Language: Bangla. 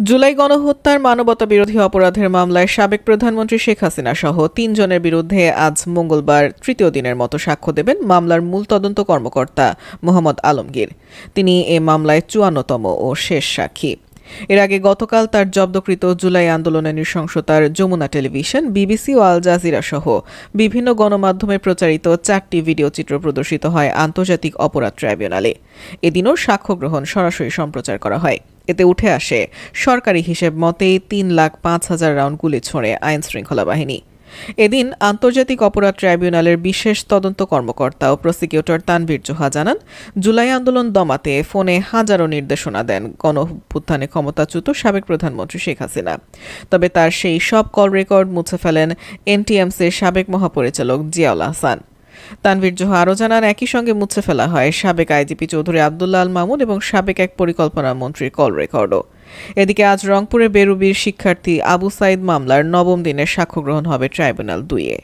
জুলাই গণহত্যার মানবতাবিরোধী অপরাধের মামলায় সাবেক প্রধানমন্ত্রী শেখ হাসিনা সহ ৩ জনের বিরুদ্ধে আজ মঙ্গলবার তৃতীয় দিনের মতো সাক্ষ্য দেবেন মামলার মূল তদন্ত কর্মকর্তা মোহাম্মদ আলমগীর। তিনি এ মামলায় ৫৪তম ও শেষ সাক্ষী। এর আগে গতকাল তার জব্দকৃত জুলাই আন্দোলনের নৃশংসতার যমুনা টেলিভিশন, বিবিসি ও আল জাজিরা সহ বিভিন্ন গণমাধ্যমে প্রচারিত ৪টি ভিডিওচিত্র প্রদর্শিত হয় আন্তর্জাতিক অপরাধ ট্রাইব্যুনালে। এদিনও সাক্ষ্য গ্রহণ সরাসরি সম্প্রচার করা হয়। এতে উঠে আসে সরকারি হিসেব মতে ৩,৫,০০০ রাউন্ড গুলি ছোঁড়ে আইন শৃঙ্খলা বাহিনী। এদিন আন্তর্জাতিক অপরাধ ট্রাইব্যুনালের বিশেষ তদন্ত কর্মকর্তা ও প্রসিকিউটর তানভীর জোহা জানান, জুলাই আন্দোলন দমাতে ফোনে হাজারো নির্দেশনা দেন গণঅভ্যুত্থানে ক্ষমতাচ্যুত সাবেক প্রধানমন্ত্রী শেখ হাসিনা। তবে তার সেই সব কল রেকর্ড মুছে ফেলেন এনটিএমসির সাবেক মহাপরিচালক জিয়াউল আহসান। তানভীর জোহা আরও জানান, একই সঙ্গে মুছে ফেলা হয় সাবেক আইজিপি চৌধুরী আবদুল্লাহ আল মামুন এবং সাবেক এক পরিকল্পনা মন্ত্রীর কল রেকর্ডও। এদিকে আজ রংপুরে বেরুবির শিক্ষার্থী আবু সাইদ মামলার ৯ম দিনের সাক্ষ্য গ্রহণ হবে ট্রাইব্যুনাল ২-এ।